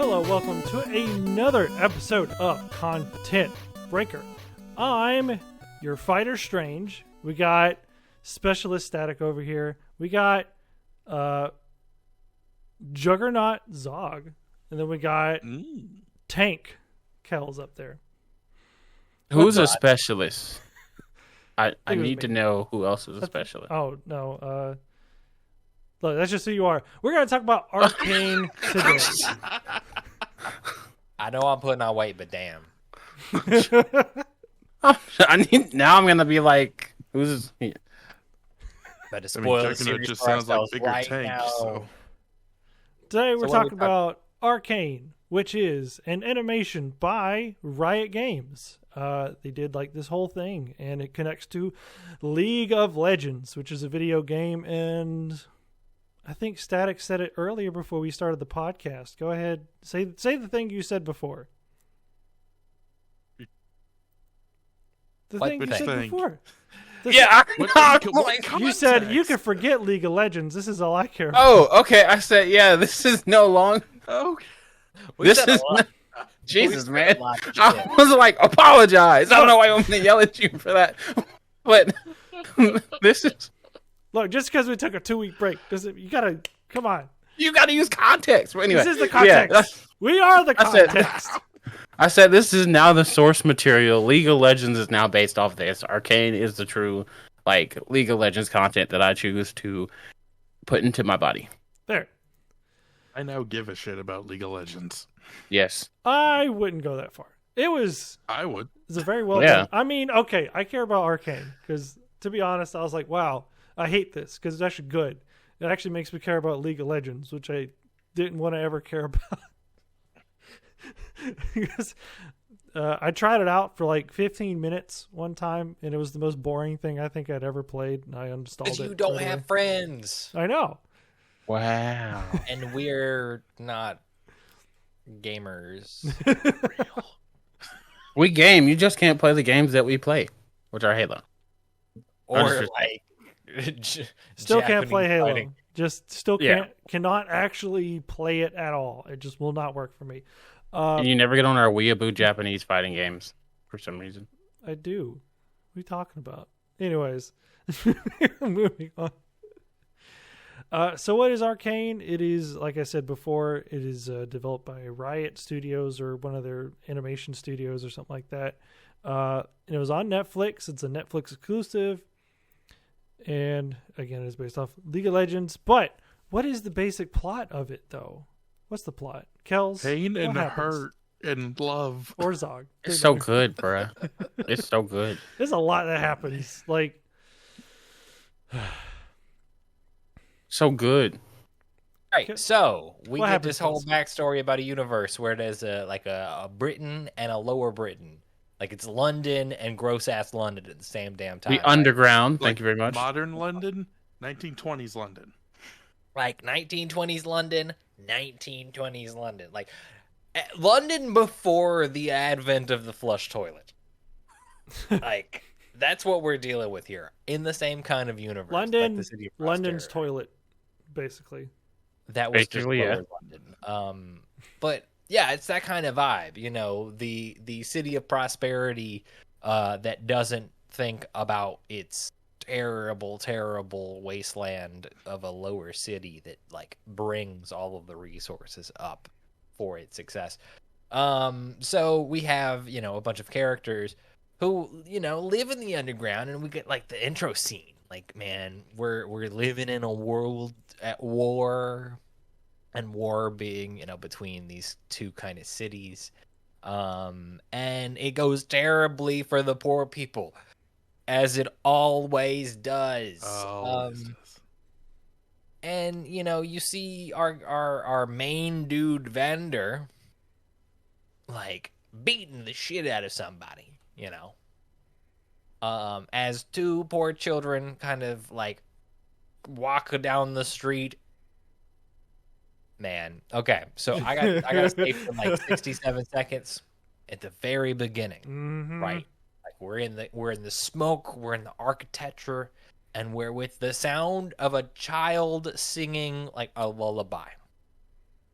Hello, welcome to another episode of Content Breaker. I'm your fighter Strange. We got Specialist Static over here. We got Juggernaut Zog. And then we got Tank Kelz up there. Who's a specialist? I need me. to know who else is a specialist. Oh, no. Look, that's just who you are. We're going to talk about Arcane today. I know I'm putting on weight, but damn. Now I'm going to be like, who's... But to spoil the Juggernaut series just for sounds like ourselves bigger right tank, now. so... Today we're So what are we talking about Arcane, which is an animation by Riot Games. They did like this whole thing, and it connects to League of Legends, which is a video game. And I think Static said it earlier before we started the podcast. Go ahead, say the thing you said before. The What thing you thing? said before. Yeah, You said you can forget League of Legends. This is all I care about. Oh, okay. I said, yeah, this is no long. Oh, This is Jesus, said man. a lot of I shit. was like, apologize. I don't know why I'm going to yell at you for that. But this is... Look, just because we took a 2-week break, you gotta come on. You got to use context. But anyway, This is the context. We are the I said- context. I said this is now the source material. League of Legends is now based off this. Arcane is the true, League of Legends content that I choose to put into my body. There. I now give a shit about League of Legends. Yes. I wouldn't go that far. It was I would. a very well Yeah. done. I mean, okay, I care about Arcane because, to be honest, I was like, wow, I hate this because it's actually good. It actually makes me care about League of Legends, which I didn't want to ever care about. Because I tried it out for like 15 minutes one time, and it was the most boring thing I think I'd ever played, and I uninstalled Because it. you don't right have away. friends. I know. Wow. And we're not gamers. We game. You just can't play the games that we play, which are Halo. Or Understood. Still can't Japanese play Halo. fighting. Just still Yeah. cannot actually play it at all. It just will not work for me. And you never get on our weeaboo Japanese fighting games for some reason. I do. What are you talking about? Anyways, moving on. So what is Arcane? It is, like I said before, it is developed by Riot Studios or one of their animation studios or something like that. And it was on Netflix. It's a Netflix exclusive. And again, it's based off League of Legends. But what is the basic plot of it, though? What's the plot? Kelz? Pain what and happens? hurt and love. Or Zog? It's so good, bruh. It's so good. There's a lot that happens. Like, So good. Right, so we What get happens, this whole Kelz? backstory about a universe where there's a Britain and a lower Britain. Like it's London and gross ass London at the same damn time. The right? underground. Like Thank you very much. Modern London, 1920s London. Like 1920s London, 1920s London. Like London before the advent of the flush toilet. Like that's what we're dealing with here in the same kind of universe. London, like the City of London's Frost toilet, basically. That was just Basically, yeah. lower London. But yeah, it's that kind of vibe. You know, the city of prosperity that doesn't think about its terrible wasteland of a lower city that like brings all of the resources up for its success. So we have, you know, a bunch of characters who, you know, live in the underground, and we get like the intro scene. Like, man, we're living in a world at war, and war being, you know, between these two kind of cities. And it goes terribly for the poor people, as it always does. Oh, And you know, you see our main dude Vander like beating the shit out of somebody, you know. As two poor children kind of like walk down the street. Man, okay, so I gotta stay for like 67 seconds at the very beginning, Mm-hmm. right? Like we're in the smoke, we're in the architecture, and we're with the sound of a child singing like a lullaby.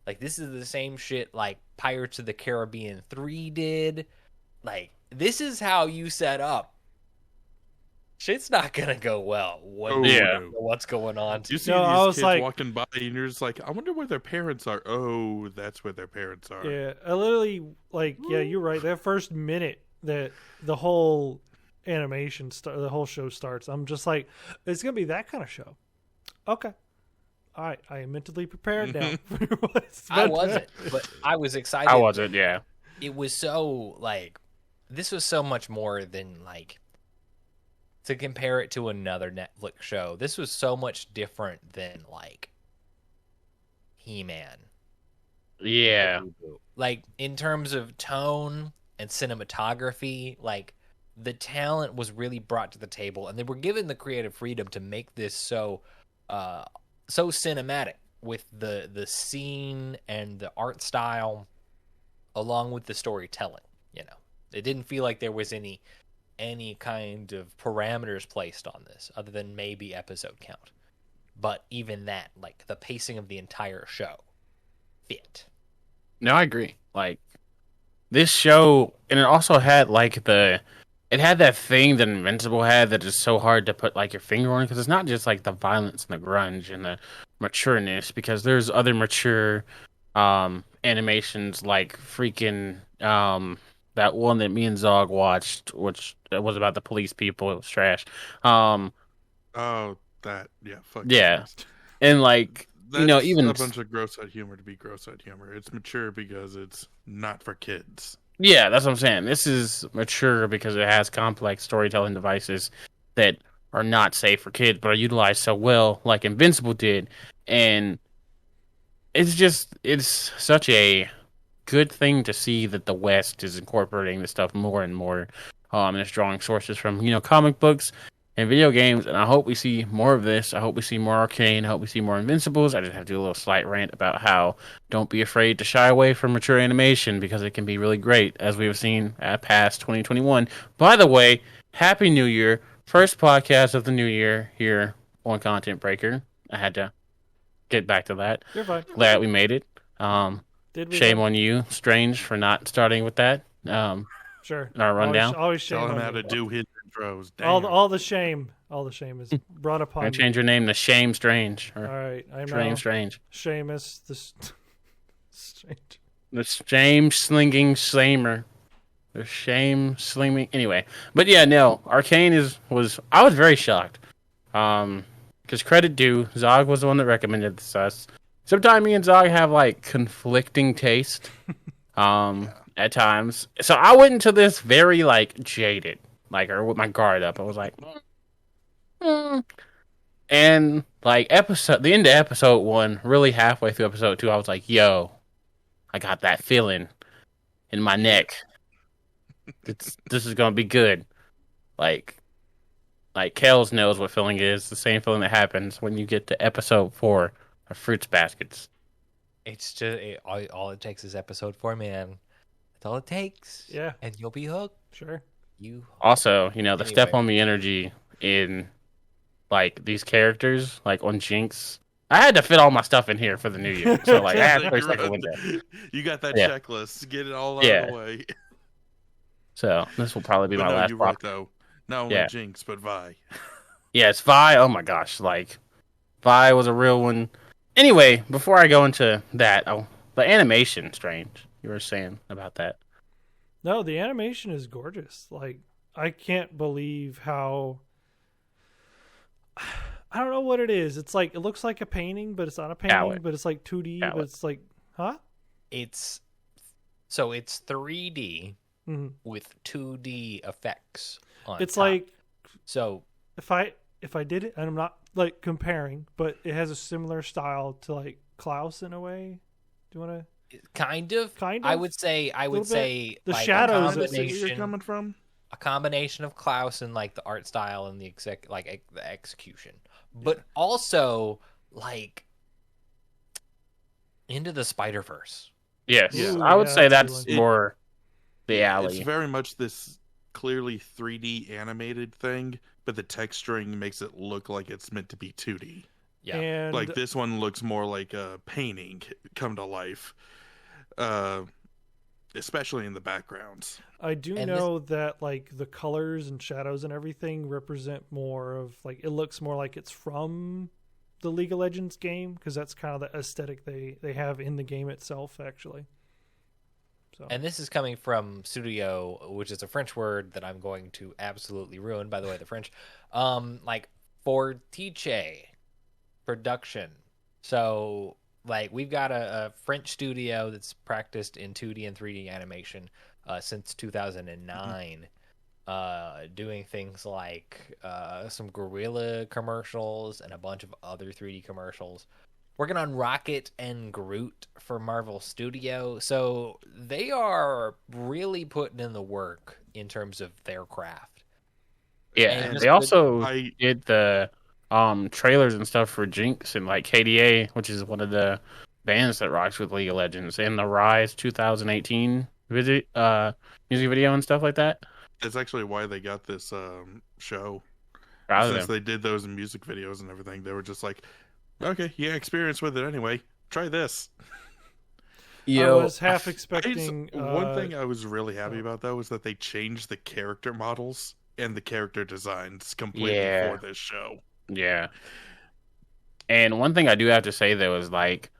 Like, this is the same shit like Pirates of the Caribbean 3 did. Like, this is how you set up. Shit's not gonna go well when you Yeah. don't know what's going on. You see No, I these was kids like- walking by, and you're just like, I wonder where their parents are. Oh, that's where their parents are. Yeah, I literally yeah, you're right. That first minute that the whole animation, the whole show starts, I'm just like, it's gonna be that kind of show. Okay, all right, I am mentally prepared now. For what's I about to wasn't, happen. but I was excited. I wasn't. Yeah. It was so like, this was so much more than like, to compare it to another Netflix show. This was so much different than like He-Man. Yeah. Like, in terms of tone and cinematography, like, the talent was really brought to the table, and they were given the creative freedom to make this so cinematic with the scene and the art style, along with the storytelling. You know, it didn't feel like there was any kind of parameters placed on this, other than maybe episode count. But even that, like, the pacing of the entire show fit. No, I agree. Like, this show, and it also had like it had that thing that Invincible had that is so hard to put like your finger on, because it's not just like the violence and the grunge and the matureness, because there's other mature animations like freaking that one that me and Zog watched, which was about the police people. It was trash. Oh, that. Yeah, fuck. Yeah. Christ. And like, That's you know, even a bunch of gross out humor to be gross out humor. It's mature because it's not for kids. yeah, that's what I'm saying. This is mature because it has complex storytelling devices that are not safe for kids, but are utilized so well, like Invincible did. And it's such a good thing to see that the West is incorporating this stuff more and more, and it's drawing sources from, you know, comic books and video games. And I hope we see more of this. I hope we see more Arcane. I hope we see more Invincibles. I just have to do a little slight rant about how don't be afraid to shy away from mature animation, because it can be really great, as we have seen at past 2021. By the way, Happy New Year. First podcast of the new year here on Content Breaker. I had to get back to that. You're fine. Glad we made it. Did we? Shame on you, Strange, for not starting with that. Sure. in our rundown. Always shame Tell him on how you. to do his intros. All the shame is brought I'm upon gonna me. change your name to Shame Strange All or right, I'm Shame now Strange. Seamus the Strange. The shame slinging slamer. The shame slinging. Anyway, but yeah, no. Arcane was. I was very shocked. Because credit due, Zog was the one that recommended this to us. Sometimes me and Zog have like conflicting taste. At times, so I went into this very like jaded, like, or with my guard up. I was like, and like the end of episode 1, really halfway through episode 2, I was like, yo, I got that feeling in my neck. This is gonna be good. Like Kelz knows what feeling is. The same feeling that happens when you get to episode 4 of Fruits Baskets. It's just all it takes is episode 4, man. That's all it takes. Yeah, And you'll be hooked. sure. Also, you know, the Anyway. step on me energy in like these characters, like on Jinx. I had to fit all my stuff in here for the new year, so like I had to take a window. You got that Yeah. checklist. Get it all out Yeah. of the way. So this will probably be But my no, last you're right block. though. Not only Yeah. Jinx, but Vi. Yeah, it's Vi. Oh my gosh, like Vi was a real one. Anyway, before I go into that, the animation, Strange. You were saying about that. No, the animation is gorgeous. Like, I can't believe how. I don't know what it is. It's like, it looks like a painting, but it's not a painting. Palette. But it's like 2D. But Palette. it's like, huh? It's 3D hmm with 2D effects on It's top. like So if I did it, and I'm not like comparing, but it has a similar style to like Klaus in a way. Do you want to? kind of. Kind I of? would say Little bit. The like shadows a that Where you're combination, coming from? a combination of Klaus and like the art style and the the execution, but also like Into the Spider-Verse. Yes, Ooh, I would yeah, say that's a that's good one. more the It's alley. very much this clearly 3D animated thing, but the texturing makes it look like it's meant to be 2D. Yeah. And Like this one looks more like a painting come to life, especially in the backgrounds. I do And know that like the colors and shadows and everything represent more of like it looks more like it's from the League of Legends game because that's kind of the aesthetic they have in the game itself actually. So And this is coming from studio, which is a French word that I'm going to absolutely ruin. By the way, the French, like Fortiche production. So like we've got a French studio that's practiced in 2D and 3D animation since 2009, doing things like some Gorilla commercials and a bunch of other 3D commercials. Working on Rocket and Groot for Marvel Studio. So they are really putting in the work in terms of their craft. Yeah, And and just they also I did the trailers and stuff for Jinx and like KDA, which is one of the bands that rocks with League of Legends, and the Rise 2018 music video and stuff like that. That's actually why they got this show. Proud of Since them. they did those music videos and everything, they were just like, okay, yeah, experience with it anyway. Try this. I was half expecting One thing I was really happy about though was that they changed the character models and the character designs completely Yeah. for this show. Yeah. And one thing I do have to say though is like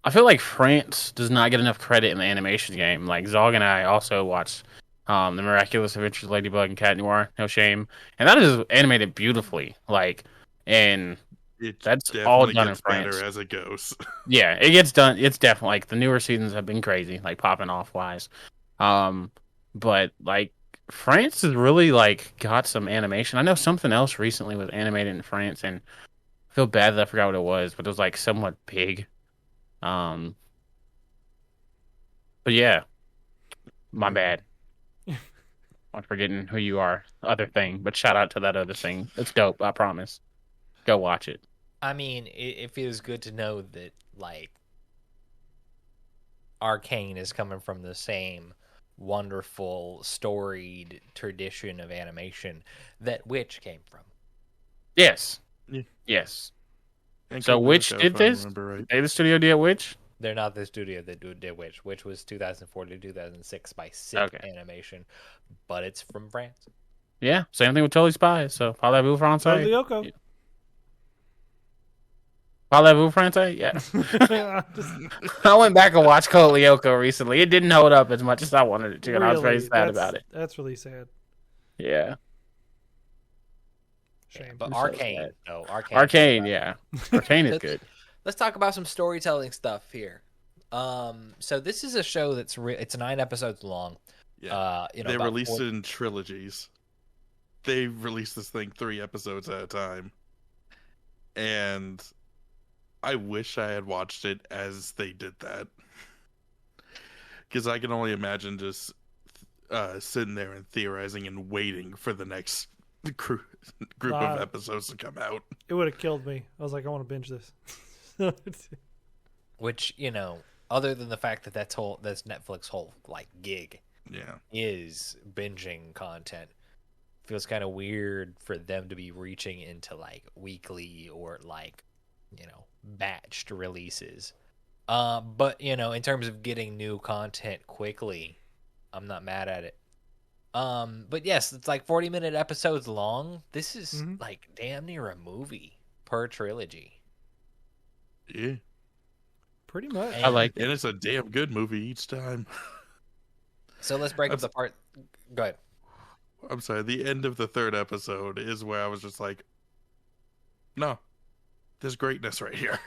I feel like France does not get enough credit in the animation game. Like Zog and I also watched The Miraculous Adventures of Ladybug and Cat Noir, no shame. And that is animated beautifully. Like and It that's definitely all done in gets France. better as it goes. Yeah, it gets done. It's definitely like the newer seasons have been crazy, like popping off wise. But like France has really like got some animation. I know something else recently was animated in France, and I feel bad that I forgot what it was, but it was like somewhat big. But yeah, my bad. I'm forgetting who you are. Other thing, but shout out to that other thing. It's dope. I promise. Go watch it. I mean, it feels good to know that, like, Arcane is coming from the same wonderful, storied tradition of animation that Witch came from. Yes. Yeah. Yes. And So Kabuto, which if did I this? remember right. They the studio did Witch? They're not the studio that did Witch. Witch was 2004 to 2006 by Sick Animation, but it's from France. Yeah, same thing with Totally Spies. So, parlez-vous so français? Lyoko. Yeah. Parlez-vous français? Yes. I went back and watched Code Lyoko recently. It didn't hold up as much as I wanted it to, and I was very Really, sad about it. That's really sad. Yeah. Shame. But I'm so Arcane, sad. though. Arcane. Arcane, yeah. Arcane is good. Let's talk about some storytelling stuff here. So this is a show that's it's 9 episodes long. Yeah. They They released it in trilogies. They released this thing 3 episodes at a time. And I wish I had watched it as they did that. Because I can only imagine just sitting there and theorizing and waiting for the next group of episodes to come out. It would have killed me. I was like, I want to binge this. Which, other than the fact that that's Netflix whole like gig Yeah. is binging content, feels kind of weird for them to be reaching into like weekly or like batched releases. But in terms of getting new content quickly, I'm not mad at it. But yes, it's like 40-minute episodes long. This is like damn near a movie per trilogy. Yeah. Pretty much. I like it. And it's a damn good movie each time. So let's break up the part. Go ahead. I'm sorry, the end of the 3rd episode is where I was just like, no, there's greatness right here.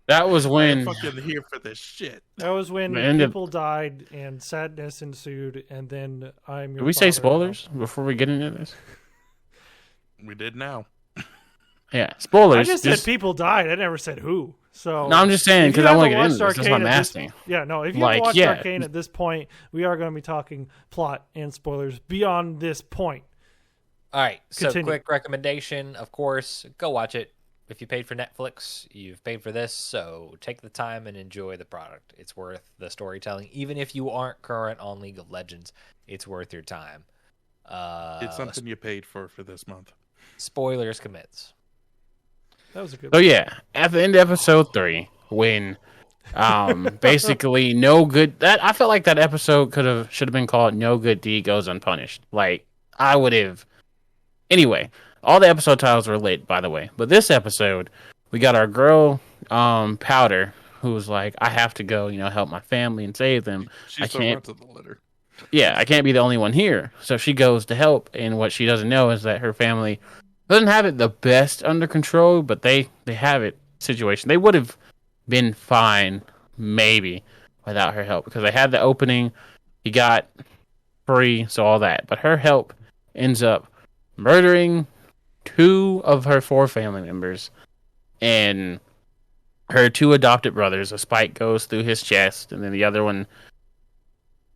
That was I'm when fucking here for this shit. That was when The end of- people died and sadness ensued, and then I'm your Did we say father spoilers before we get into this? We did now. Yeah, now. spoilers. I just said people died. I never said who. So No, I'm just saying if you because I want haven't to get into watched this. That's what I'm Arcane at asking. Yeah, no. If you Like, haven't watched yeah. Arcane at this point, we are going to be talking plot and spoilers beyond this point. All right. So Continue. quick recommendation, of course, go watch it. If you paid for Netflix, you've paid for this, so take the time and enjoy the product. It's worth the storytelling. Even if you aren't current on League of Legends, it's worth your time. It's something you paid for this month. Spoilers commits. That was a good So one. yeah, at the end of episode 3, when basically no good that I felt like that episode should have been called "No Good Deed Goes Unpunished." Like I would have. Anyway, all the episode titles were lit, by the way. But this episode, we got our girl Powder, who was like, "I have to go, help my family and save them. I She's the can't." runt of the litter. Yeah, I can't be the only one here. So she goes to help, and what she doesn't know is that her family doesn't have it the best under control, but they have it situation. They would have been fine, maybe, without her help, because they had the opening, he got free, so all that. But her help ends up murdering 2 of her 4 family members, and her 2 adopted brothers. A spike goes through his chest, and then the other one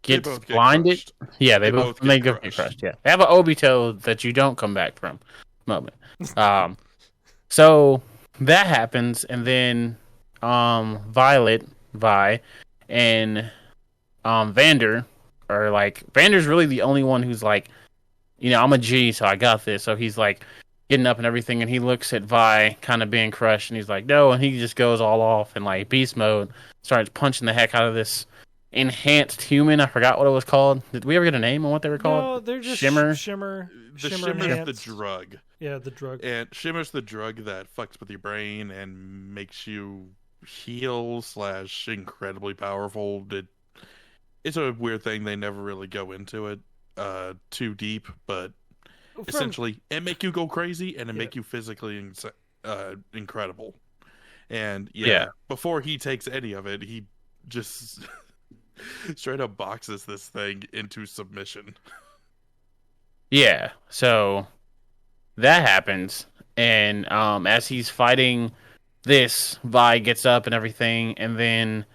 gets both get blinded. crushed. Yeah, They both both they get go get crushed. crushed. Yeah, they have an Obito that you don't come back from. Moment. So that happens, and then Violet, Vi, and Vander are like, Vander's really the only one who's like, I'm a G, so I got this. So he's like getting up and everything, and he looks at Vi kind of being crushed, and he's like, no, and he just goes all off in like beast mode, starts punching the heck out of this enhanced human. I forgot what it was called. Did we ever get a name on what they were called? No, they're just Shimmer. Shimmer. The Shimmer Shimmer's the enhanced. drug. Yeah, the drug. And Shimmer's the drug that fucks with your brain and makes you heal / incredibly powerful. It's a weird thing. They never really go into it too deep, but essentially it make you go crazy and it make you physically incredible. And before he takes any of it, he just straight up boxes this thing into submission. Yeah, so that happens, and as he's fighting this, Vi gets up and everything, and then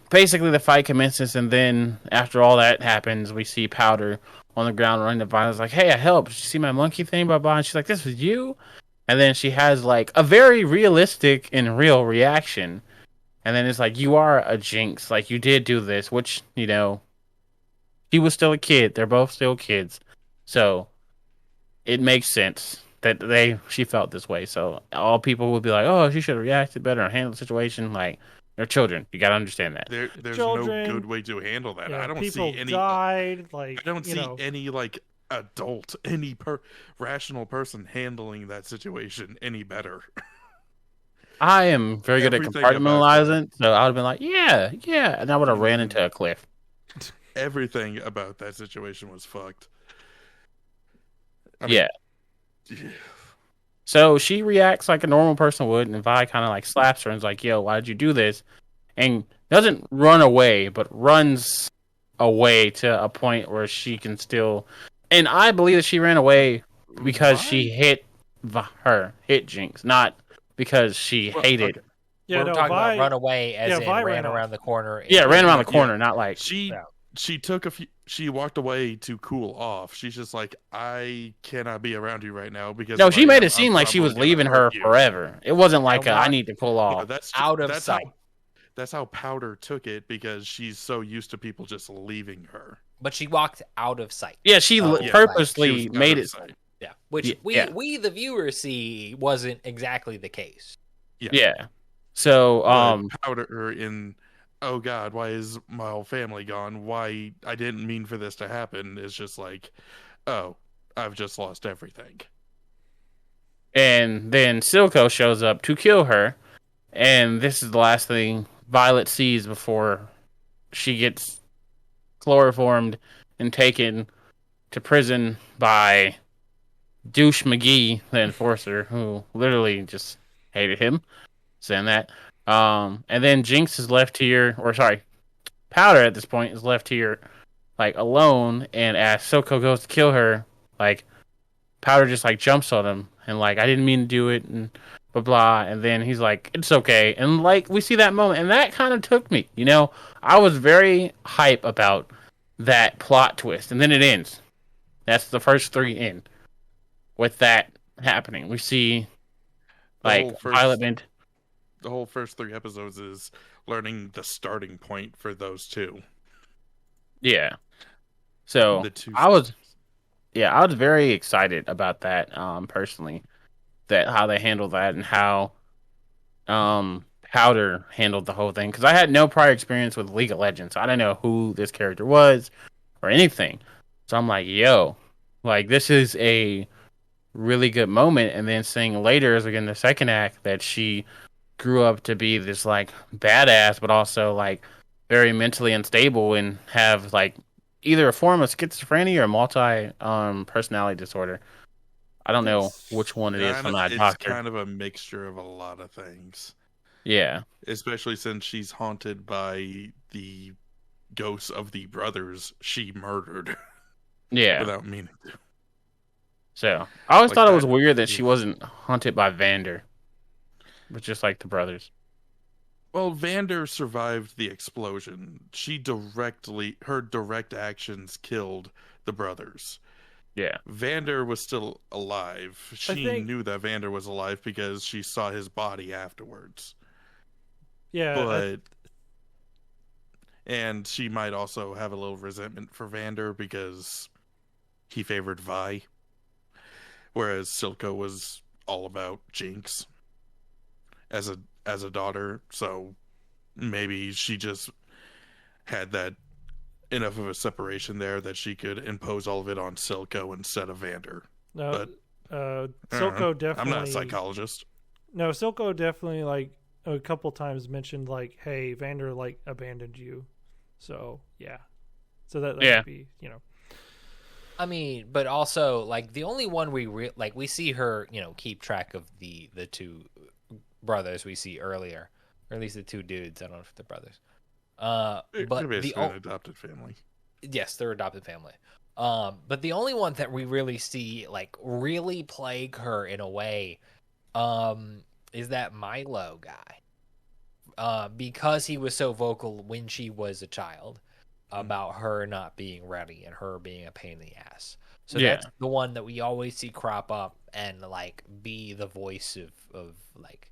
basically the fight commences, and then after all that happens, we see Powder on the ground running to Vi. It's like, hey, I helped. Did you see my monkey thing? Blah, blah. And she's like, this was you? And then she has like a very realistic and real reaction, and then it's like, you are a jinx. Like, you did do this, which, he was still a kid. They're both still kids. So it makes sense that she felt this way. So all people would be like, oh, she should have reacted better and handled the situation. Like, they're children. You got to understand that. There's Children, no good way to handle that. Yeah, I don't people see any. died. Like, I don't see any like adult, any rational person handling that situation any better. I am very good at Everything about compartmentalizing, so I would have been like, yeah, and I would have ran into a cliff. Everything about that situation was fucked. Yeah. So she reacts like a normal person would, and Vi kind of like slaps her and is like, yo, why did you do this? And doesn't run away, but runs away to a point where she can still... And I believe that she ran away because she hit Jinx, not because she hated... Okay. Yeah, We're no, talking Vi, about run away as in Vi ran ran around off. the corner. Yeah, ran around the corner, not like... She took a few. She walked away to cool off. She's just like, I cannot be around you right now because. No, if she I made am, it seem I'm like she was probably leaving gonna her hurt you. forever. It wasn't like No, I need to pull off. That's Out of sight. That's how Powder took it because she's so used to people just leaving her. But she walked out of sight. Yeah, she Yeah, purposely she was made out of it. sight. Yeah, which Yeah. we the viewers see wasn't exactly the case. Yeah. So Powder in. Oh God, why is my whole family gone? Why I didn't mean for this to happen is just like, oh, I've just lost everything. and then Silco shows up to kill her, and this is the last thing Violet sees before she gets chloroformed and taken to prison by Douche McGee, the enforcer, who literally just hated him, saying that. And then Jinx is left here, Powder at this point is left here, like, alone, and as Silco goes to kill her, like, Powder just, like, jumps on him, and, like, I didn't mean to do it, and blah, blah, and then he's like, it's okay, and, like, we see that moment, and that kind of took me, I was very hype about that plot twist, and then it ends. That's the first 3 in, with that happening. We see, like, Violet... The whole first 3 episodes is learning the starting point for those 2. Yeah. So The 2 I was very excited about that, personally. that how they handled that and how Powder handled the whole thing, because I had no prior experience with League of Legends. I didn't know who this character was or anything. So I'm like, yo, like this is a really good moment. And then seeing later as we get in the second act that she grew up to be this like badass, but also like very mentally unstable and have like either a form of schizophrenia or multi personality disorder. I don't know which one it is. I'm not a It's doctor. kind of a mixture of a lot of things. Yeah. Especially since she's haunted by the ghosts of the brothers she murdered Yeah. without meaning to. So I always Like thought it was that- weird that she wasn't haunted by Vander, but just like the brothers. Well, Vander survived the explosion. Her direct actions killed the brothers. Yeah. Vander was still alive. She think- knew that Vander was alive because she saw his body afterwards. Yeah, And she might also have a little resentment for Vander because he favored Vi, whereas Silco was all about Jinx as a daughter. So maybe she just had that enough of a separation there that she could impose all of it on Silco instead of Vander. no, but- Silco definitely. I'm not a psychologist. No, Silco definitely like a couple times mentioned like, "Hey, Vander like abandoned you," so yeah, so that would be I mean, but also like the only one we see her, keep track of the two brothers we see earlier, or at least the two dudes. I don't know if they're brothers. But Basically an adopted family. Yes, they're adopted family. But the only one that we really see like really plague her in a way, is that Milo guy. Because he was so vocal when she was a child about her not being ready and her being a pain in the ass. So that's the one that we always see crop up and like be the voice of like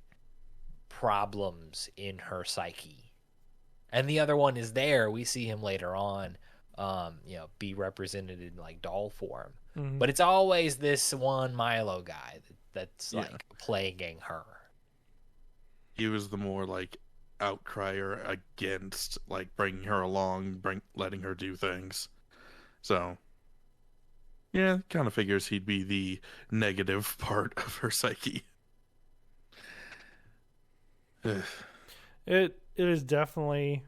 problems in her psyche. And the other one is there. We see him later on, be represented in like doll form. Mhm. But it's always this one Milo guy that's like plaguing her. He was the more like outcrier against like bringing her along, letting her do things. So yeah, kind of figures he'd be the negative part of her psyche. It is definitely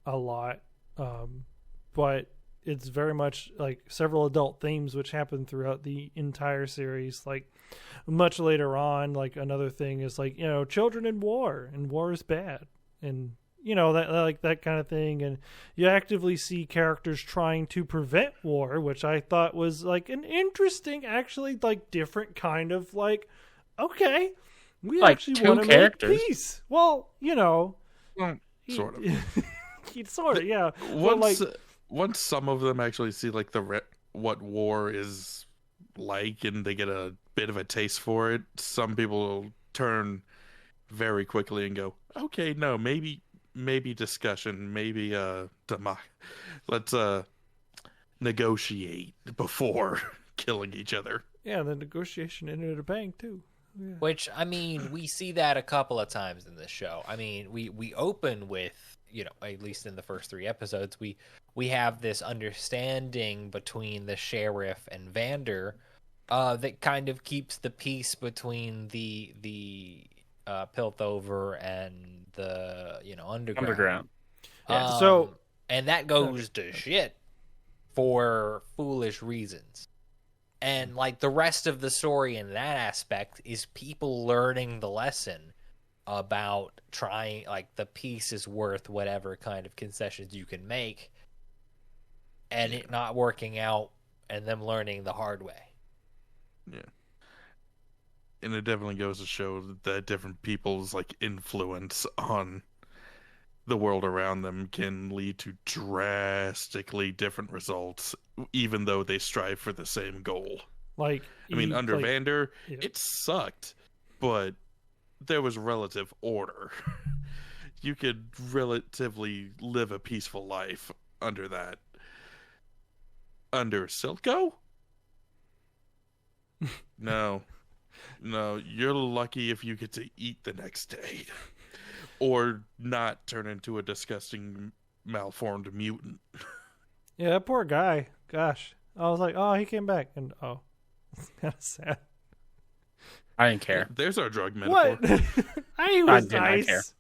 a lot, but it's very much like several adult themes which happen throughout the entire series. Like much later on, like another thing is like children in war, and war is bad, and that like that kind of thing. And you actively see characters trying to prevent war, which I thought was like an interesting, actually like different kind of like, okay, we Like actually two want to make characters. peace. Well, Well, sort of. sort of, yeah. But, Once some of them actually see like what war is like, and they get a bit of a taste for it, some people will turn very quickly and go, "Okay, no, maybe discussion, maybe let's negotiate before killing each other." yeah, the negotiation ended at a bang too. Yeah. Which, I mean, we see that a couple of times in this show. I mean, we open with, at least in the first 3 episodes, we have this understanding between the sheriff and Vander that kind of keeps the peace between the Piltover and the, underground. Yeah. And that goes to shit for foolish reasons. And like the rest of the story in that aspect is people learning the lesson about trying, like the peace is worth whatever kind of concessions you can make, and it not working out, and them learning the hard way. Yeah. And it definitely goes to show that different people's like influence on the world around them can lead to drastically different results, even though they strive for the same goal. Like, I mean, under Vander, yeah. it sucked, but there was relative order. You could relatively live a peaceful life under that. Under Silco? No. No, you're lucky if you get to eat the next day, or not turn into a disgusting, malformed mutant. Yeah, that poor guy. Gosh, I was like, oh, he came back, and oh, it's kind of sad. I didn't care. There's our drug metaphor. What? He was did not care. nice.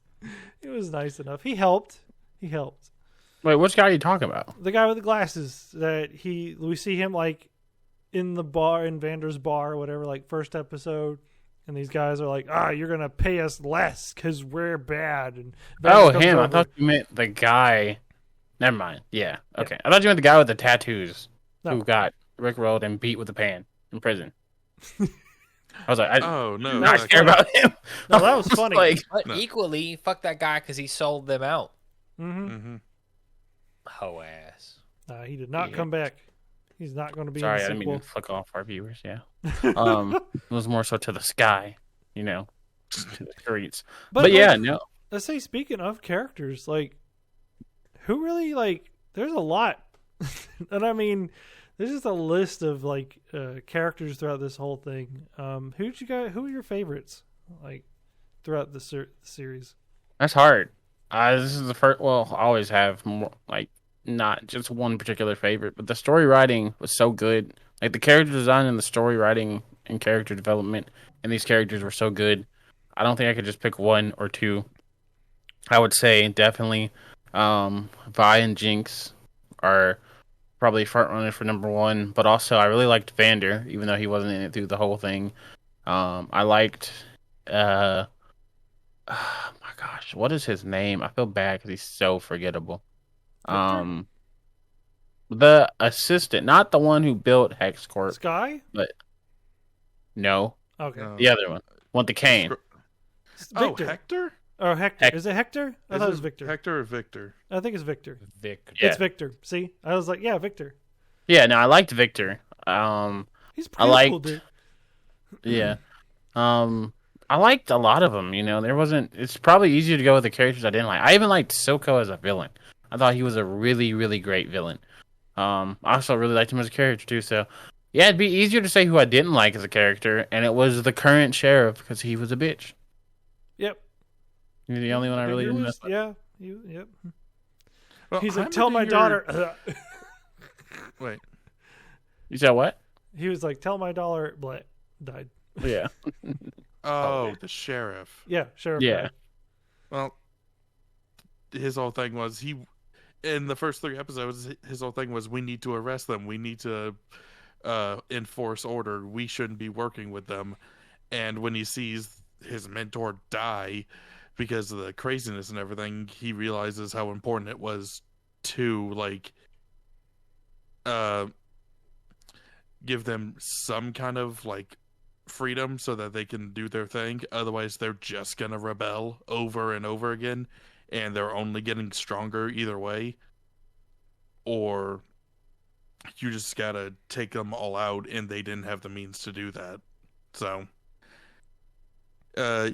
He was nice enough. He helped. He helped. Wait, which guy are you talking about? The guy with the glasses that we see him like in the bar, in Vander's bar or whatever, like first episode, and these guys are like, you're gonna pay us less because we're bad. And Vander comes Him. I over. thought you meant the guy. Never mind. Yeah. Okay. I thought you meant the guy with the tattoos who got rickrolled and beat with a pan in prison. I was like, I Oh no, do not care about him. No, that was I funny. Like, But No. equally, fuck that guy because he sold them out. Mm-hmm. Mm-hmm. Hoe ass. He did not Yeah. come back. He's not going to be sorry, I in the didn't mean sequel. to flick off our viewers. Yeah. It was more so to the sky, to the streets. But yeah, like, no. let's say, speaking of characters, like, who really, like, there's a lot. And I mean, there's just a list of, like, characters throughout this whole thing. Who are your favorites, like, throughout the series? That's hard. This is the first. Well, I always have more, like, not just one particular favorite, but the story writing was so good. Like the character design and the story writing and character development and these characters were so good. I don't think I could just pick one or two. I would say definitely Vi and Jinx are probably front runners for number one, but also I really liked Vander, even though he wasn't in it through the whole thing. I liked oh my gosh, what is his name? I feel bad because he's so forgettable. Victor? The assistant, not the one who built HexCorp. Sky? No, Okay. No. the other one. Want the cane? Oh, Victor. Hector? Oh, Hector. Hec- Is it Hector? I thought it was Victor. Hector or Victor? I think it's Victor. Vic. Yeah. It's Victor. See? I was like, yeah, Victor. Yeah, no, I liked Victor. He's I pretty cool, liked- dude. Yeah. I liked a lot of them. There wasn't. It's probably easier to go with the characters I didn't like. I even liked Silco as a villain. I thought he was a really, really great villain. I also really liked him as a character too. So, yeah, it'd be easier to say who I didn't like as a character, and it was the current sheriff because he was a bitch. Yep. He's the only one I really He didn't was- mess with. Yeah. Yep. Well, He's how like, tell many my of your- daughter. Wait. You said what? He was like, tell my daughter. Blah, died. Yeah. Oh, the sheriff. Yeah, sure. Yeah. Well, his whole thing was in the first 3 episodes, his whole thing was we need to arrest them. We need to enforce order. We shouldn't be working with them. And when he sees his mentor die because of the craziness and everything, he realizes how important it was to give them some kind of freedom so that they can do their thing. Otherwise, they're just gonna rebel over and over again, and they're only getting stronger either way. Or you just gotta take them all out, and they didn't have the means to do that. So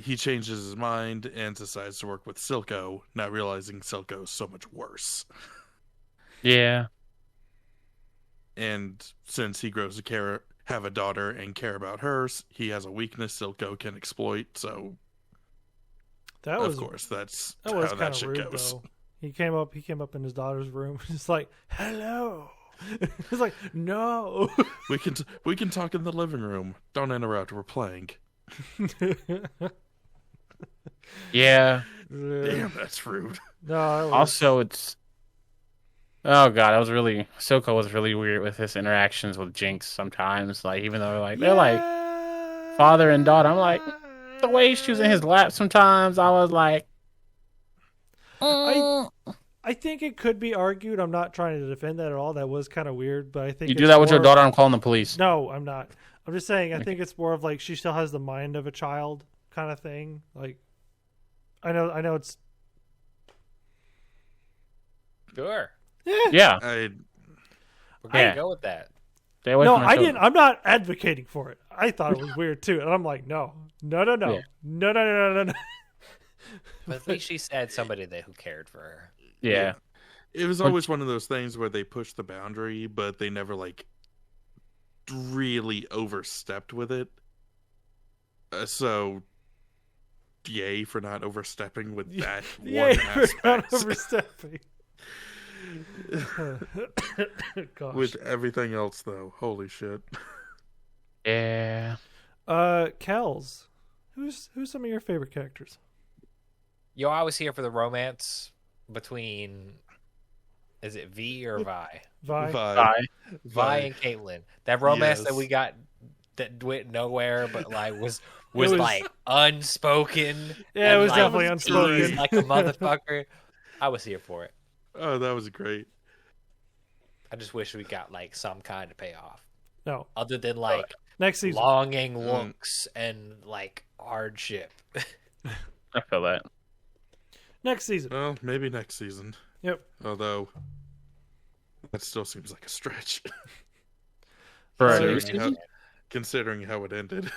he changes his mind and decides to work with Silco, not realizing Silco's so much worse. Yeah. And since he grows to have a daughter and care about her, he has a weakness Silco can exploit. So That of was course that's that was how kind that of shit rude goes. though. He came up in his daughter's room. Just like, hello. He's like, no. We can talk in the living room. Don't interrupt. We're playing. Yeah. Damn, that's rude. No, that was, Also, it's. Oh god, Silco was really weird with his interactions with Jinx sometimes. Like, even though they're like father and daughter, I'm like, the way she was in his lap sometimes, I was like, I think it could be argued. I'm not trying to defend that at all. That was kind of weird, but I think you do it's that with your more- daughter, I'm calling the police. No, I'm not. I'm just saying. I think it's more of like she still has the mind of a child kind of thing. Like, I know it's Sure. Yeah, I We're gonna Yeah. go with that. stay away no, from my I children. didn't. I'm not advocating for it. I thought it was weird too, and I'm like, no. Yeah. No. But at least she said somebody who cared for her. Yeah, it was always one of those things where they pushed the boundary, but they never really overstepped with it. So, yay for not overstepping with that Yeah, one we're not aspect. overstepping. Gosh. With everything else, though, holy shit. Yeah. Kelz, who's some of your favorite characters? Yo, I was here for the romance between, is it V or Vi? Vi. Vi and Caitlyn. That romance that Yes. we got that went nowhere, but like was was- like unspoken. Yeah, it and, was like, definitely he unspoken. was like a motherfucker. I was here for it. Oh, that was great. I just wish we got like some kind of payoff, No, other than like next season. longing looks and like hardship. I feel that. Next season. Well, maybe next season. Yep. Although, that still seems like a stretch. For a So new you- season? Considering how it ended.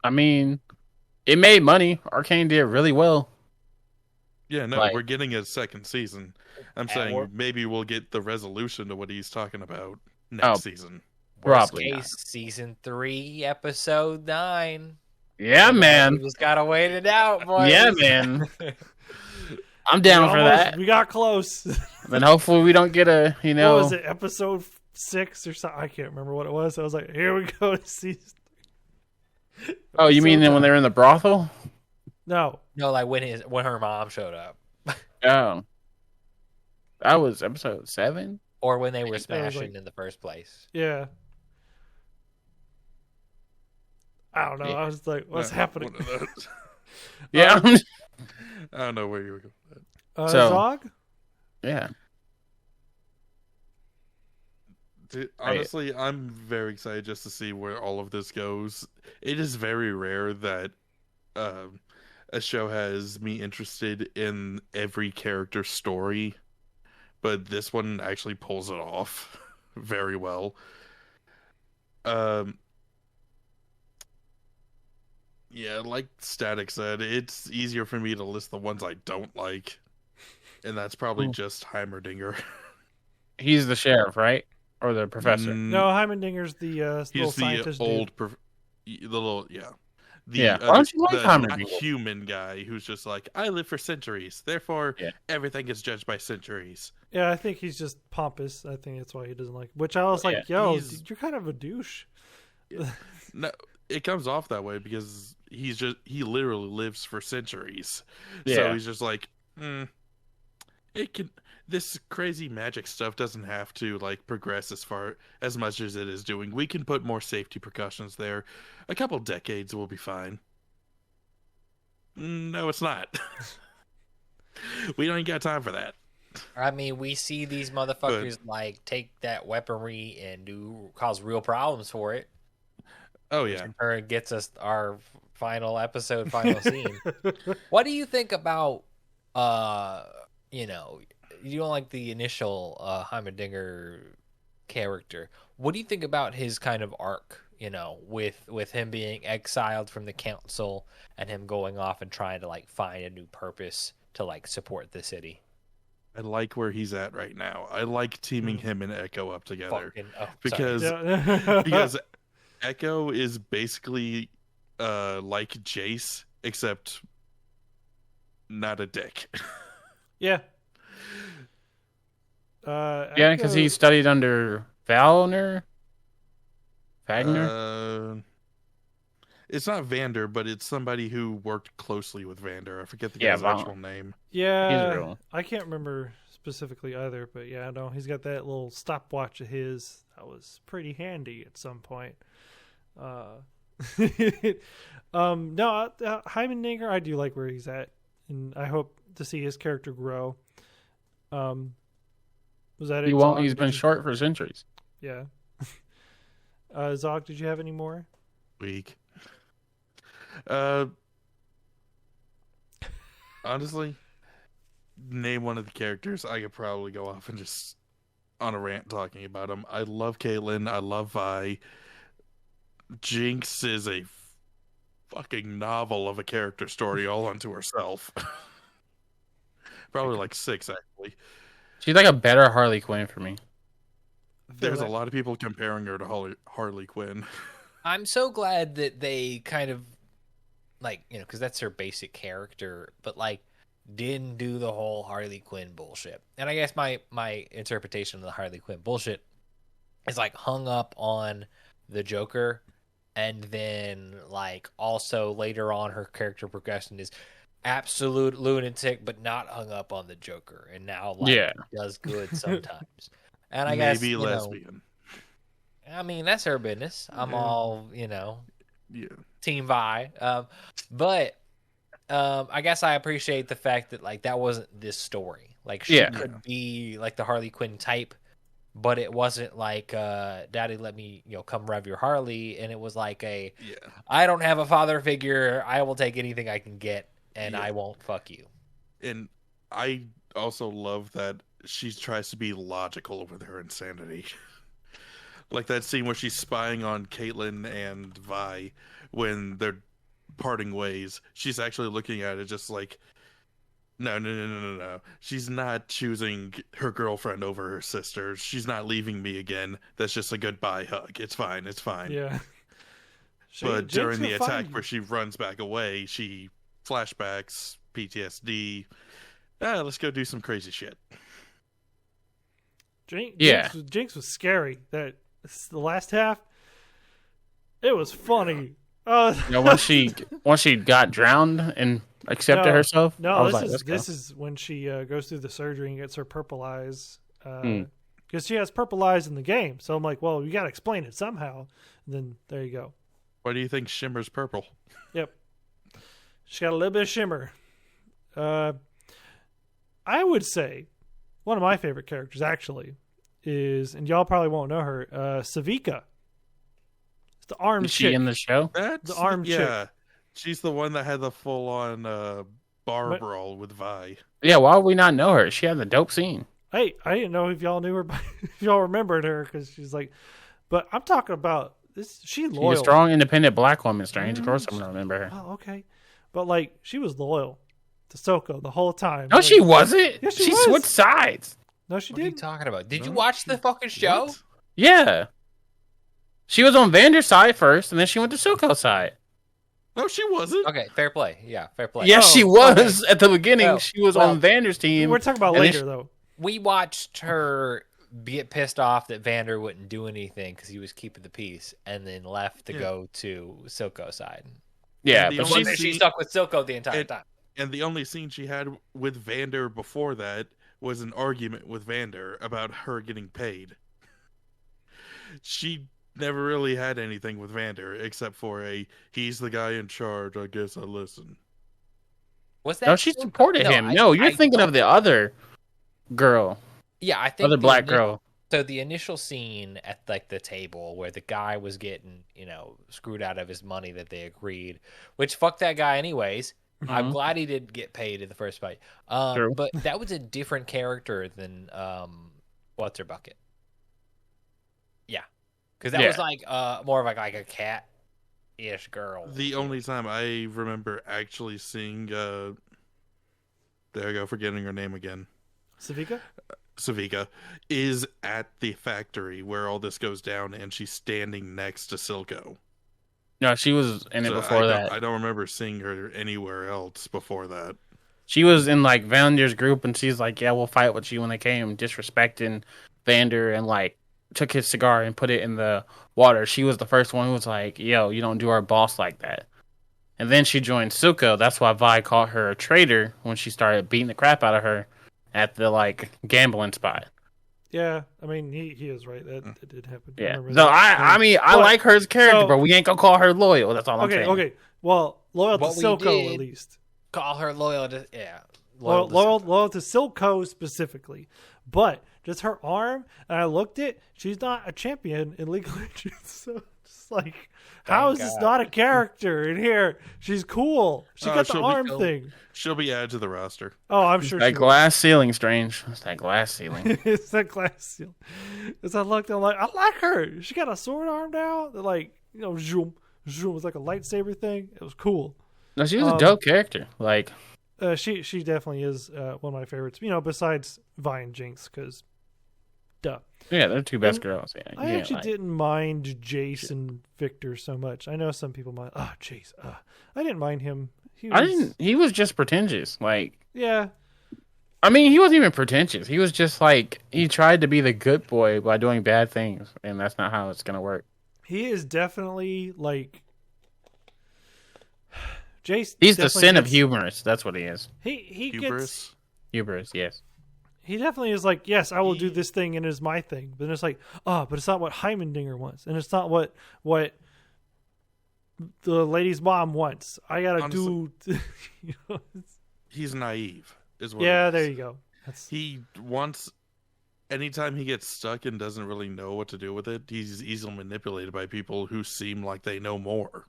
I mean, it made money. Arcane did really well. Yeah, no, Like- we're getting a second season. I'm And saying we're- maybe we'll get the resolution to what he's talking about next Oh. season. Worst Probably case, season 3, episode 9. Yeah, We man. just gotta wait it out, boys. Yeah, man. I'm down for that. We got close. And hopefully we don't get a, What was it? Episode 6 or something? I can't remember what it was. I was like, here we go to season. Oh, you mean So when they're in the brothel? No. No, like when her mom showed up, Oh. That was episode 7? or when they were That was smashing like- in the first place. Yeah. I don't know. Yeah. I was like, what's No, happening? one of those. Yeah. I don't know where you were going with that. So- Zog? Yeah. Dude, honestly, I'm very excited just to see where all of this goes. It is very rare that a show has me interested in every character's story, but this one actually pulls it off very well. Yeah, like Static said, it's easier for me to list the ones I don't like, and that's probably Ooh. just Heimerdinger. He's the sheriff, right? Or the professor? No, Heimerdinger's the little He's the scientist old, dude. the little, yeah. The, Yeah. Why don't you like the not Heimerdinger? human guy who's just like, I live for centuries, therefore Yeah. everything is judged by centuries. Yeah, I think he's just pompous. I think that's why he doesn't like. Which I was like, Yeah, yo, he's- dude, you're kind of a douche. No, it comes off that way because he literally lives for centuries. So Yeah. he's just like, this crazy magic stuff doesn't have to like progress as much as it is doing. We can put more safety precautions there. A couple decades will be fine. No, it's not. We don't got time for that. I mean, we see these motherfuckers like take that weaponry and cause real problems for it. Oh Which yeah. in turn gets us our final episode, final scene. What do you think about you don't like the initial Heimerdinger character. What do you think about his kind of arc, with him being exiled from the council and him going off and trying to like find a new purpose to like support the city? I like where he's at right now. I like teaming him and Echo up together Sorry. because Yeah. because Echo is basically like Jace except not a dick. Yeah. Yeah, because he studied under Wagner. It's not Vander, but it's somebody who worked closely with Vander. I forget the Yeah, guy's Val- actual name. Yeah, He's real. I can't remember specifically either, but yeah, no, he's got that little stopwatch of his that was pretty handy at some point. No, Heimerdinger, I do like where he's at, and I hope to see his character grow. Was that it? He won't. Zog? He's Did been you- short for centuries. Yeah. Zog, did you have any more? Weak. Honestly, name one of the characters. I could probably go off and just on a rant talking about them. I love Caitlyn. I love Vi. Jinx is a fucking novel of a character story all unto herself. Probably like 6, actually. She's like a better Harley Quinn for me. I feel There's a that- lot of people comparing her to Harley Quinn. I'm so glad that they kind of like, you know, because that's her basic character, but like didn't do the whole Harley Quinn bullshit. And I guess my interpretation of the Harley Quinn bullshit is like hung up on the Joker, and then like also later on her character progression is absolute lunatic, but not hung up on the Joker, and now like does good sometimes. And I guess maybe lesbian. I mean, that's her business. I'm all, you know, Team Vi. But I guess I appreciate the fact that like that wasn't this story. Like she could be like the Harley Quinn type, but it wasn't like Daddy, let me, you know, come rev your Harley. And it was like I don't have a father figure. I will take anything I can get, and I won't fuck you. And I also love that she tries to be logical with her insanity. Like that scene where she's spying on Caitlin and Vi when they're parting ways. She's actually looking at it just like, no. She's not choosing her girlfriend over her sister. She's not leaving me again. That's just a goodbye hug. It's fine. Yeah. But during the attack where she runs back away, she flashbacks, PTSD. Let's go do some crazy shit. Jinx was scary. That the last half, it was funny. You know, once she got drowned and accepted herself. No, this is when she goes through the surgery and gets her purple eyes. Because she has purple eyes in the game. So I'm like, well, you got to explain it somehow. And then there you go. Why do you think Shimmer's purple? Yep. She's got a little bit of shimmer. I would say one of my favorite characters actually is, and y'all probably won't know her, Savika. It's the arm chick. Is she in the show? That's the arm chick. She's the one that had the full-on bar brawl with Vi. Yeah, why would we not know her? She had the dope scene. Hey, I didn't know if y'all knew her, if y'all remembered her, because she's like, but I'm talking about this. She's loyal. She's a strong, independent black woman, Strange. Of course I'm going to remember her. Oh, okay. But like, she was loyal to Soko the whole time. No, she wasn't. Yeah, she switched sides. No, she didn't. didn't. What are you talking about? Did you watch the fucking show? What? Yeah. She was on Vander's side first, and then she went to Soko's side. No, she wasn't. Okay, fair play. Yeah, fair play. Yes, she was at the beginning. She was on Vander's team. We're talking about later, though. We watched her get pissed off that Vander wouldn't do anything because he was keeping the peace, and then left to go to Silco's side. Yeah, but she stuck with Silco the entire time. And the only scene she had with Vander before that was an argument with Vander about her getting paid. She never really had anything with Vander except for he's the guy in charge, I guess I listen. Was that? No, she supported him. You're thinking of the other girl. Yeah, I think other black girl. So the initial scene at like the table where the guy was getting, screwed out of his money that they agreed, which fuck that guy anyways. Mm-hmm. I'm glad he didn't get paid in the first fight. But that was a different character than what's her bucket. Yeah, because that was like more of like a cat-ish girl. The only time I remember actually seeing, there I go, forgetting her name again. Savika is at the factory where all this goes down, and she's standing next to Silco. No, she was in it before that. I don't remember seeing her anywhere else before that. She was in like Vander's group, and she's like, "Yeah, we'll fight with you." When they came, disrespecting Vander, and like took his cigar and put it in the water. She was the first one who was like, "Yo, you don't do our boss like that." And then she joined Silco. That's why Vi called her a traitor when she started beating the crap out of her at the like gambling spot. Yeah, I mean he is right. That did happen. Yeah. So I like her as a character, but we ain't gonna call her loyal. That's all I'm saying. Okay. Well, loyal to Silco at least. Call her loyal to loyal to Silco specifically, but just her arm. And I looked at. She's not a champion in League of Legends, so just like. How is this not a character in here? She's cool. She got the arm thing. She'll be added to the roster. Oh, I'm sure. That glass ceiling, Strange. It's that glass ceiling. It's that glass ceiling. As I looked, I'm like, I like her. She got a sword arm now. That like, zoom. It was like a lightsaber thing. It was cool. No, she was a dope character. Like, she definitely is one of my favorites. Besides Vi and Jinx, because Duh. Yeah, they're two best And girls. Yeah, I yeah, actually like, didn't mind Jace and Victor so much. I know some people might. Jace. I didn't mind him. I didn't. He was just pretentious. Like, Yeah. I mean, he wasn't even pretentious. He was just like he tried to be the good boy by doing bad things, and that's not how it's gonna work. He is definitely like Jace. He's the definitely sin of gets- hubris. That's what he is. He gets. Hubris. Hubris, yes. He definitely is like, yes, I will do this thing, and it is my thing. But it's like, but it's not what Heimendinger wants, and it's not what the lady's mom wants. I gotta do. You know, He's naive, is what. yeah, it is. there you go. He wants. Anytime he gets stuck and doesn't really know what to do with it, he's easily manipulated by people who seem like they know more,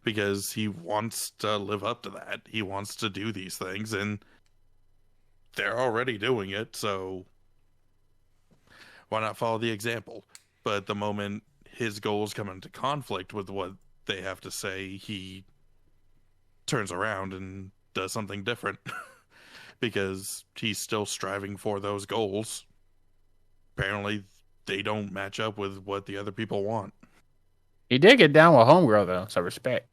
because he wants to live up to that. He wants to do these things, and they're already doing it, so why not follow the example? But the moment his goals come into conflict with what they have to say, he turns around and does something different because he's still striving for those goals. Apparently, they don't match up with what the other people want. He did get down with Homegirl though, so respect.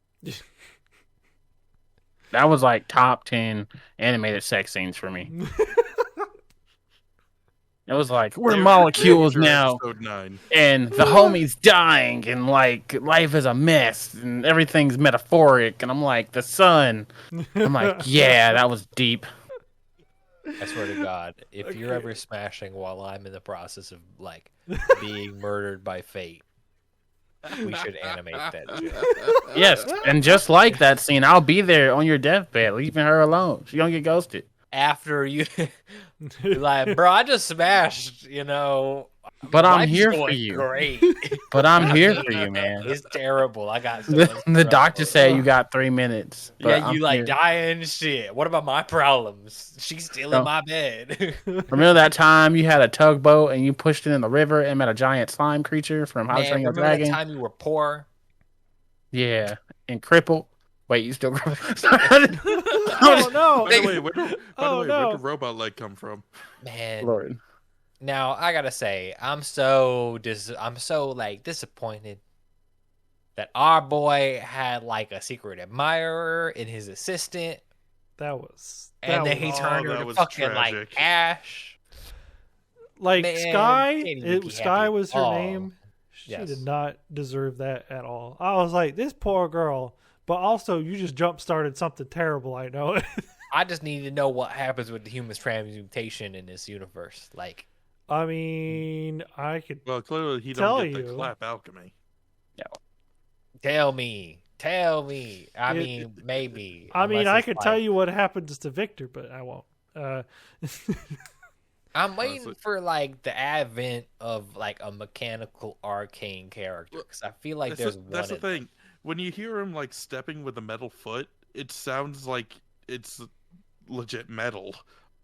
That was like top 10 animated sex scenes for me. It was like we're molecules now, Episode 9. and the homie's dying, and like life is a mess, and everything's metaphoric, and I'm like the sun. I'm like, yeah, that was deep. I swear to God, if you're Okay. ever smashing while I'm in the process of like being murdered by fate, we should animate that shit. Yes, and just like that scene, I'll be there on your deathbed, leaving her alone. She don't get ghosted. After you, you're like, bro, I just smashed. You know, But I'm life's here for going you. Great. But I'm here for you, man. It's terrible. I got so The, much the doctor trouble. said you got 3 minutes. But Yeah, I'm you like here. dying shit. What about my problems? She's still No. in my bed. Remember that time you had a tugboat and you pushed it in the river and met a giant slime creature from How to Man, Train Your remember that Dragon? time you were poor? Yeah, and crippled. Wait, you still crippled? Sorry. Oh no! By the way, where Oh, did no. robot leg come from? Man, Lord. now I gotta say, I'm so like disappointed that our boy had like a secret admirer in his assistant, That was and then he was- turned Oh, her that to was fucking like tragic. Ash. like Man, Sky. can't even be Sky happy. was her Oh, name. She yes. did not deserve that at all. I was like, this poor girl. But also, you just jump started something terrible. I know. I just need to know what happens with the human transmutation in this universe. Like, I mean, I could. Well, clearly he Tell don't get the you. clap alchemy. tell me. I It- mean, maybe. I mean, unless I it's could like- tell you what happens to Victor, but I won't. I'm waiting Honestly. for like the advent of like a mechanical arcane character because I feel like there's one. That's the in there. thing. When you hear him like stepping with a metal foot, it sounds like it's legit metal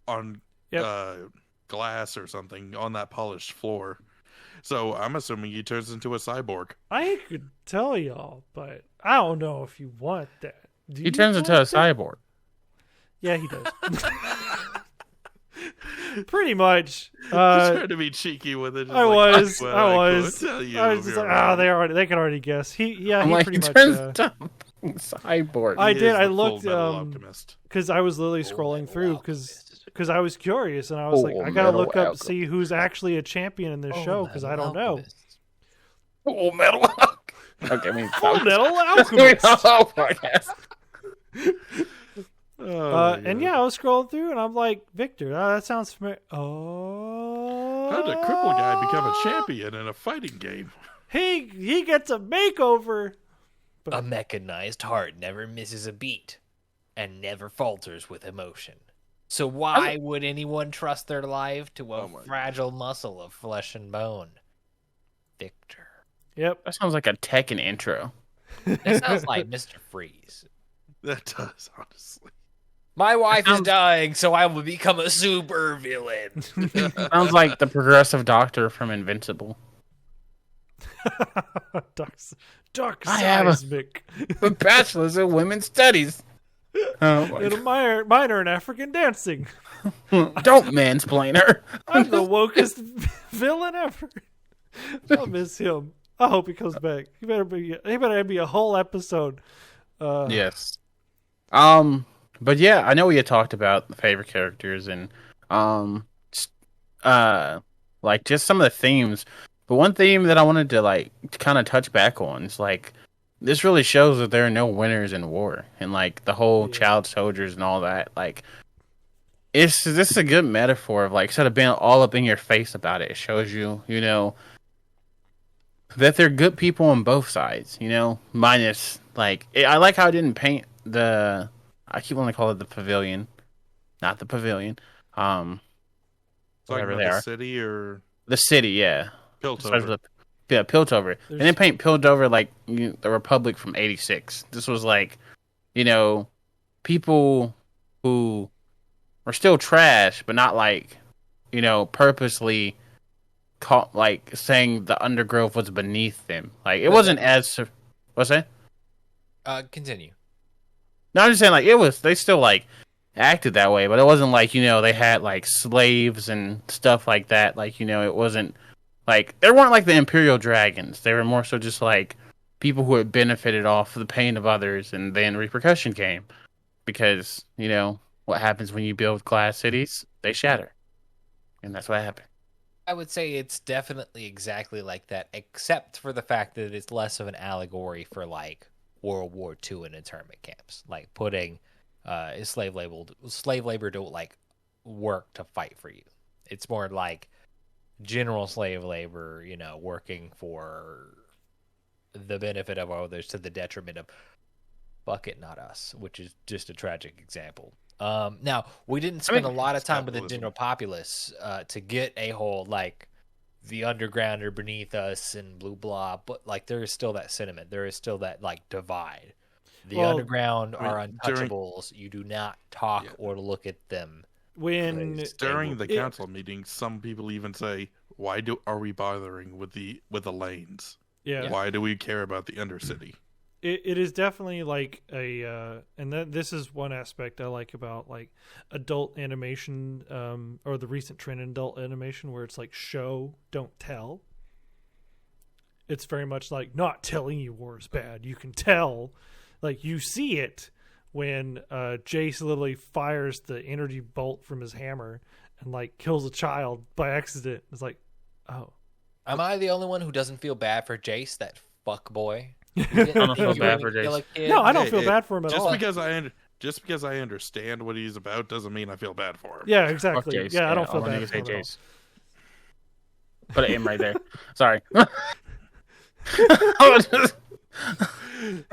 on Yep. glass or something on that polished floor. So I'm assuming he turns into a cyborg. I could tell y'all, but I don't know if you want that. Do He you turns into a want that? cyborg. Yeah, he does. Pretty much. Just trying to be cheeky with it. just I like, was. "Well, I could was. tell you I was if just you're like, wrong." they can already guess. He I'm like, pretty he much. turns into a cyborg. I He did, is I the looked, Full Metal Alchemist. because I was literally Full scrolling Metal through Alchemist. because I was curious and I was like, Full I gotta Metal look up to Alchemist. see who's actually a champion in this Oh, show because I Metal don't know. Alchemist. Full Metal. Okay, I mean, Full Metal We Alchemist. know podcast. And yeah, I was scrolling through and I'm like, Victor, that sounds familiar. Oh, How did a crippled guy become a champion in a fighting game? He gets a makeover. A mechanized heart never misses a beat and never falters with emotion. So why would anyone trust their life to a Oh my fragile muscle of flesh and bone? Victor. Yep. That sounds like a Tekken intro. That sounds like Mr. Freeze. That does, honestly. My wife is sounds- dying, so I will become a super villain. Sounds like the progressive doctor from Invincible. Dark I have a- seismic. The bachelor's in women's studies. Oh my And a minor in African dancing. Don't mansplain her. I'm the wokest villain ever. I miss him. I hope he comes back. He better be a whole episode. Yes. But yeah, I know we had talked about the favorite characters and like just some of the themes. But one theme that I wanted to like kind of touch back on is like this really shows that there are no winners in war, and like the whole child soldiers and all that. Like, this is a good metaphor of like instead of being all up in your face about it, it shows you, you know, that they're good people on both sides. You know, minus like I like how I didn't paint the. I keep wanting to call it the pavilion, not the pavilion. Talking Whatever about they the are. city or The city, yeah. Piltover. Yeah, Piltover. They didn't paint Piltover like the Republic from '86. This was like, you know, people who are still trash, but not like, you know, purposely caught like saying the undergrowth was beneath them. Like it wasn't as what's that? Continue. No, I'm just saying like it was. They still like acted that way, but it wasn't like, you know, they had like slaves and stuff like that. Like, you know, it wasn't. Like, they weren't like the Imperial Dragons. They were more so just like people who had benefited off the pain of others, and then repercussion came. Because, you know, what happens when you build glass cities? They shatter. And that's what happened. I would say it's definitely exactly like that, except for the fact that it's less of an allegory for, like, World War II and internment camps. Like, putting slave labor to, like, work to fight for you. It's more like general slave labor, you know, working for the benefit of others to the detriment of fuck it, not us, which is just a tragic example. Now, we didn't spend a lot of time with the general populace to get a whole, like, the underground are beneath us and blah, blah, but, like, there is still that sentiment. There is still that, like, divide. The underground are untouchables. You do not talk or look at them. During the council meeting, some people even say, "Why are we bothering with the lanes? Yeah. Why do we care about the Undercity?" It is definitely like and this is one aspect I like about like adult animation, or the recent trend in adult animation where it's like show, don't tell. It's very much like not telling you war is bad. You can tell, like you see it. When Jace literally fires the energy bolt from his hammer and like kills a child by accident, it's like, oh, am I the only one who doesn't feel bad for Jace, that fuck boy? I don't feel bad for Jace. No, I don't feel bad for him at all. Just because I understand what he's about doesn't mean I feel bad for him. Yeah, exactly. Jace. Yeah, I don't feel bad for him Jace. Put an M right there. Sorry.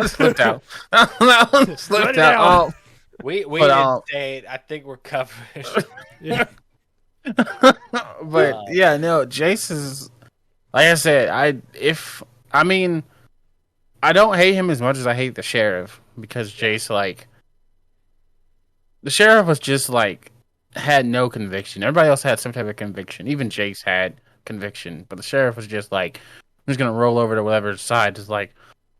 Slipped out. That one slipped out. We didn't say it. I think we're covered. Yeah. But yeah, no, Jace is like I said, I don't hate him as much as I hate the sheriff, because Jace, like, the sheriff was just like had no conviction. Everybody else had some type of conviction. Even Jace had conviction, but the sheriff was just like, I'm just gonna roll over to whatever side, just like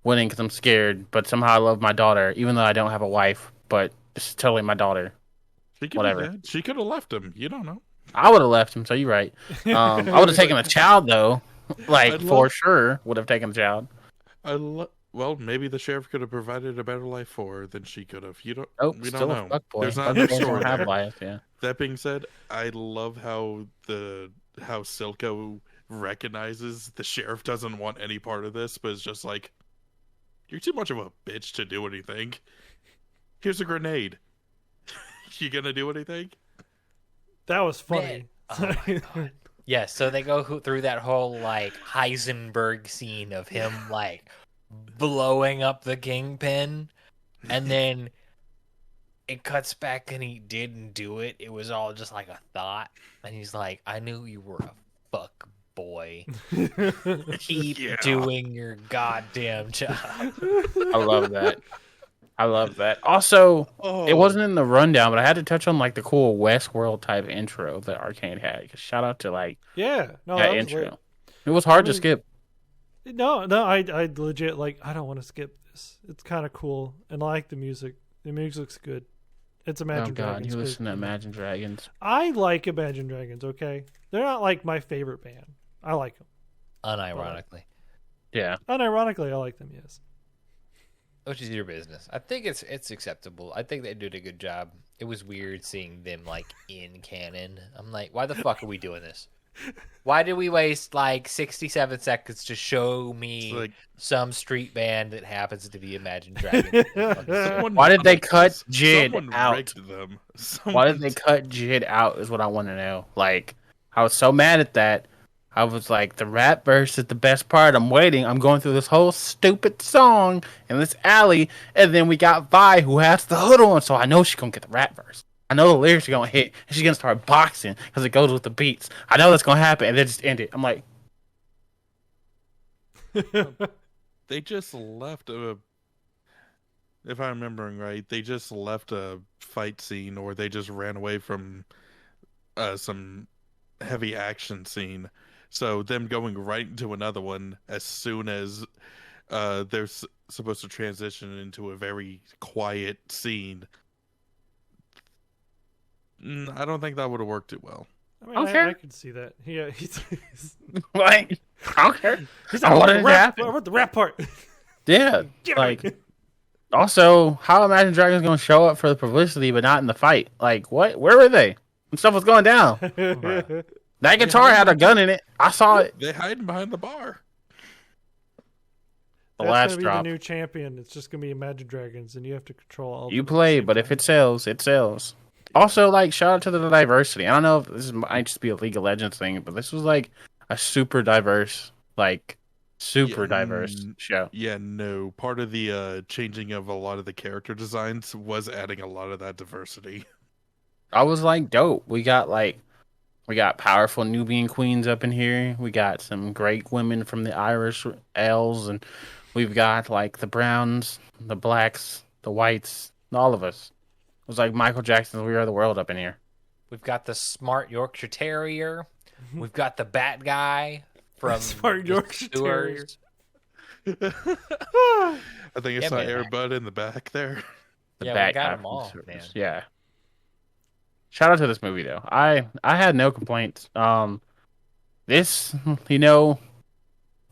winning because I'm scared, but somehow I love my daughter, even though I don't have a wife, but it's totally my daughter. Whatever. She could have left him. You don't know. I would have left him, so you're right. I would have taken a child, though. Like, for sure, would have taken a child. Well, maybe the sheriff could have provided a better life for her than she could have. We don't know. Fuckboy. There's not enough story have there. life, yeah. That being said, I love how Silco recognizes the sheriff doesn't want any part of this, but it's just like, you're too much of a bitch to do anything. Here's a grenade. You gonna do anything? That was funny. Oh my god. Yeah, so they go through that whole, like, Heisenberg scene of him, like, blowing up the Kingpin, and then it cuts back and he didn't do it. It was all just like a thought, and he's like, I knew you were a fuck boy. Keep doing your goddamn job. I love that. Also, it wasn't in the rundown, but I had to touch on like the cool Westworld type intro that Arcane had. Shout out to like that intro. Lit. It was hard to skip. No, I legit like I don't want to skip this. It's kind of cool, and I like the music. The music's good. It's Oh Imagine God, Dragons. you listen to good. Imagine Dragons. I like Imagine Dragons. Okay, they're not like my favorite band. I like them. Unironically. Yeah. Unironically, I like them. Yes. Which is your business. I think it's acceptable. I think they did a good job. It was weird seeing them like in canon. I'm like, why the fuck are we doing this? Why did we waste like 67 seconds to show me It's like- some street band that happens to be Imagine Dragons? Someone- Why did they cut Jid Someone out? rigged them. Why did they cut Jid out is what I want to know. Like, I was so mad at that. I was like, the rap verse is the best part. I'm waiting. I'm going through this whole stupid song in this alley. And then we got Vi who has the hood on. So I know she's going to get the rap verse. I know the lyrics are going to hit. And she's going to start boxing because it goes with the beats. I know that's going to happen. And then just end it. I'm like, They just left if I'm remembering right, they just left a fight scene, or they just ran away from some heavy action scene. So them going right into another one as soon as they're supposed to transition into a very quiet scene. I don't think that would have worked too well. I mean, Okay. I could see that. Yeah, he's like, I don't care. he's I wanted it to rap, happen. what about the rap part? Yeah. Give Like, me. also, how Imagine Dragons going to show up for the publicity but not in the fight? Like, what? Where were they? When stuff was going down. That guitar had a gun in it. I saw it. They hiding behind the bar. The That's last gonna be drop. the new champion. It's just gonna be Imagine Dragons, and you have to control all. You of them at the play, same but if time. it sells, it sells. Also, like, shout out to the diversity. I don't know if this might just be a League of Legends thing, but this was like a super diverse, diverse show. Yeah, no. Part of the changing of a lot of the character designs was adding a lot of that diversity. I was like, dope. We got powerful Nubian queens up in here. We got some great women from the Irish Elves, and we've got like the browns, the blacks, the whites, all of us. It was like Michael Jackson's "We Are the World" up in here. We've got the smart Yorkshire Terrier. We've got the Bat Guy from Smart the Yorkshire Terrier. sewers. I think I Yeah, saw man. Air Bud in the back there. The Yeah, we Bat got guy 'em from all, the man. Sewers. Yeah. Shout out to this movie though. I had no complaints. This,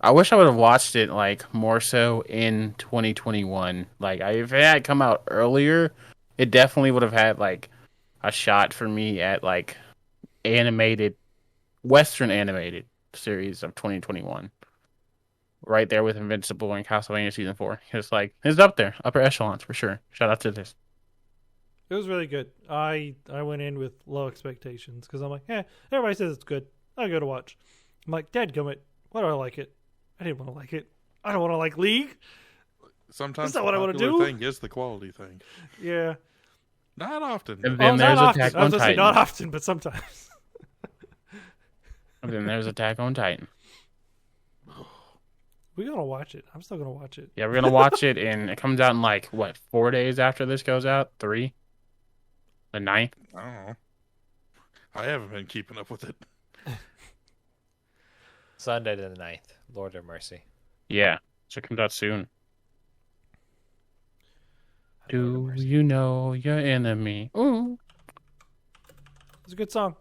I wish I would have watched it like more so in 2021. Like, if it had come out earlier, it definitely would have had like a shot for me at like Western animated series of 2021. Right there with Invincible and Castlevania Season 4. It's up there, upper echelons for sure. Shout out to this. It was really good. I went in with low expectations because I'm like, everybody says it's good. I'll go to watch. I'm like, dadgummit, why do I like it? I didn't want to like it. I don't want to like League. Sometimes Is that the what I wanna popular do? thing is the quality thing. Yeah. Not often. And Well, then there's not Attack often. I on was gonna say Titan. not often, but sometimes. And then there's Attack on Titan. We're gonna watch it. I'm still gonna watch it. Yeah, we're gonna watch it, and it comes out in like 4 days after this goes out? 3? The 9th? I don't know. I haven't been keeping up with it. Sunday the 9th. Lord have mercy. Yeah, so it comes out soon. Lord have Do mercy. you know your enemy? Ooh. It's a good song.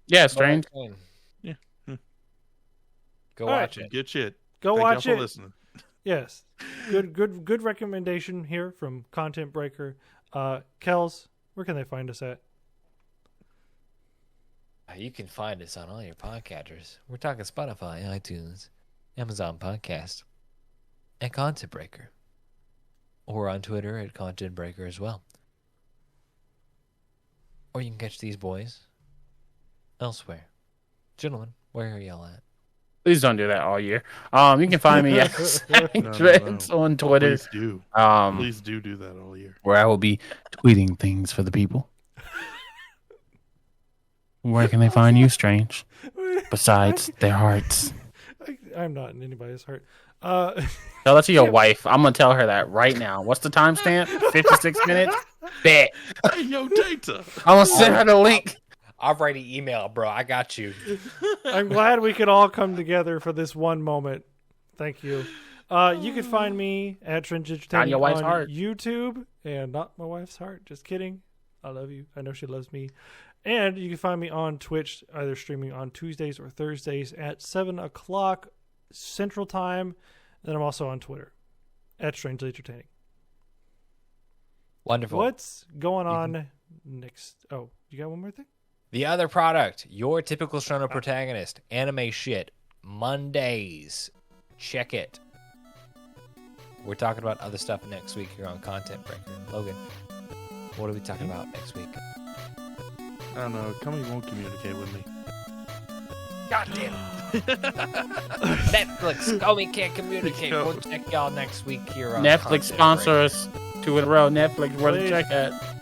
Yeah, strange. Yeah. Go All right. watch it. Good shit. Go Thank watch y'all for it. listening. Yes. Good recommendation here from Content Breaker. Kelz, where can they find us at? You can find us on all your podcatchers. We're talking Spotify, iTunes, Amazon Podcast, and Content Breaker. Or on Twitter at Content Breaker as well. Or you can catch these boys elsewhere. Gentlemen, where are y'all at? Please don't do that all year. You can find me at Trends on Twitter. Please do. Um, Please do that all year. where I will be tweeting things for the people. Where can they find you, Strange? Besides their hearts. I'm not in anybody's heart. Tell that to your wife. I'm gonna tell her that right now. What's the timestamp? 56 minutes? Bet. Hey, yo, Data. I'm gonna send her the link. I'll write an email, bro. I got you. I'm glad we could all come together for this one moment. Thank you. You can find me at Trench On Entertaining your wife's on heart. YouTube, and not my wife's heart. Just kidding. I love you. I know she loves me. And you can find me on Twitch, either streaming on Tuesdays or Thursdays at 7 o'clock Central Time. Then I'm also on Twitter at Strangely Entertaining. Wonderful. What's going on next? Oh, you got one more thing? The other product, your typical Shonen protagonist, anime shit, Mondays. Check it. We're talking about other stuff next week here on Content Breaker. Logan, what are we talking about next week? I don't know. Kami won't communicate with me. God damn it. Netflix, Comey can't communicate. We'll check y'all next week here on Netflix Content sponsor Breaker. us 2 in a row. Netflix, where to Please. check at.